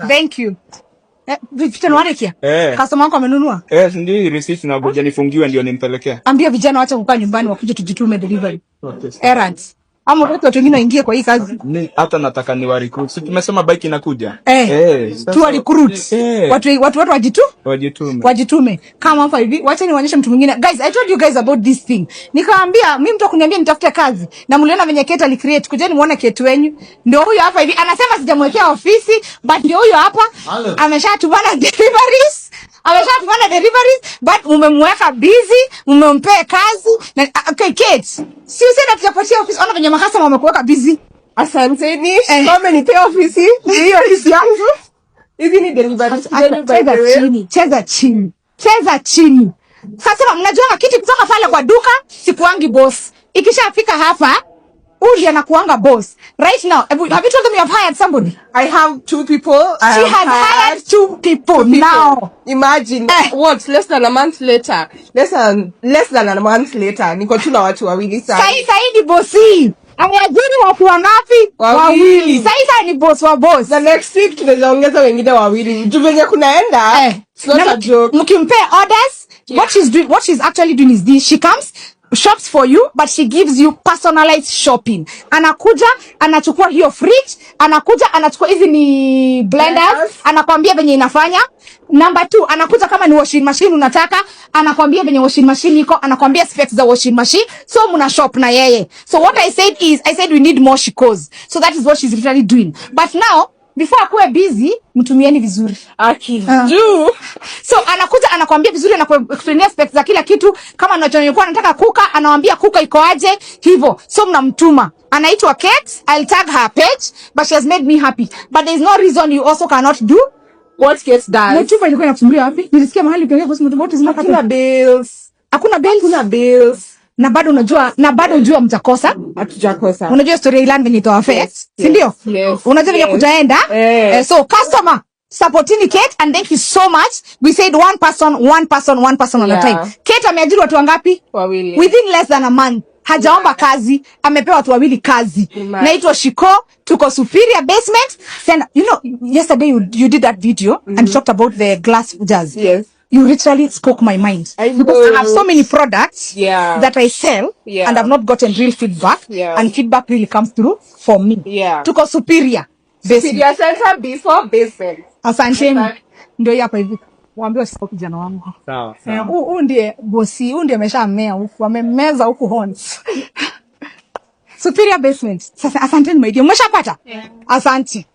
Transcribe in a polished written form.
Thank you. Vijana wale kia? Customer wako amenunua? Ndio receipt na ngoja nifungiwe ndio nimpelekea. Ambia vijana waache kukaa nyumbani wakuje tujitume delivery. Okay. Errands. Ama watu wengine waingie kwa hii kazi. Hata nataka ni wa recruit. Si tumesema bike inakuja. Tu wa recruit. Watu wajitume. Kama hapa hivi, wacha niwaonyeshe mtu mwingine. Guys, I told you guys about this thing. Nikawaambia mimi mtu akuniambia nitafute kazi na mliona venye Kate ali create. Kujeni muone Kate wenyu. Ndio huyo hapa hivi. Anasema sijamwekea ofisi, but ndio huyo hapa. Ameshatumana deliveries. But umemweka busy, umempea kazi. Na okay Kate, si useme tutapatia ofisi. Ona venye makasa wamekuweka busy. Asanteni. Kama ni pay office, hiyo ofisi yangu. Hizi ni deliveries. Cheza chini. Sasa mnajua kitu kutoka pale kwa duka, sikuangi boss. Ikishafika hapa, Uli anakuanga boss. Right now, have you told them you have hired somebody? I have 2 people. She has hired 2 people now. Imagine what less than a month later. Less than a month later. Niko tu na watu wawili sasa. Sasa ni bossi. Amewajiri watu wangapi? Wawili. Sasa ni boss wa boss. The next week tunaongeza wengine wawili. Juvenye kunaenda. It's not a joke. Mkimpea orders, what she's actually doing is this. She comes, shops for you, but she gives you personalized shopping. Anakuja, anachukua hiyo fridge, anakuja, anachukua hizi ni blenders, anakwambia venye inafanya. Number 2, anakuja kama ni washing machine unataka, anakwambia venye washing machine iko, anakwambia specs za washing machine, so muna shop na yeye. So what I said we need more shikos. So that is what she's literally doing. But now, before akuwe busy, mtumieni vizuri. So anakuja anakuambia vizuri, anakuexplainia specs za kila kitu. Kama unachokuwa anataka kuka, anawaambia kuka iko aje hivyo. So mnamtuma. Anaitwa Kate. I'll tag her page, but she has made me happy. But there is no reason you also cannot do what Kate does. Mtufa ilikuwa inakusumbua wapi? Nilisikia mahali ukiongea kuhusu mtu wote zinaka hakuna bills. Hakuna bills. Na bado unajua mtakosa. Hatujakosa. Unajua story ile venye itoa face, si ndio? Yes. Unajua venye kutaenda. So customer supporting Kate, and thank you so much. We said one person at a time. Kate ameajiri watu wangapi? Wawili. Within less than a month. Hajaomba kazi, amepewa watu wawili kazi. Naitwa Shiko, tuko Superior Basement. You know, yesterday you did that video and you talked about the glass jars. Yes. You literally spoke my mind. Because I have so many products that I sell and I've not gotten real feedback. And feedback really comes through for me. Tuko Superior Basement. Superior Center before Basement. Asante. Ndio hapa hivi. Waambie wasiko kijana wangu. Sawa. Huyu ndiye bosi, huyu ndiye ameshamea huku, amemeza huku horns. Superior Basement. Sasa asante my dear. Umeshapata? Asante.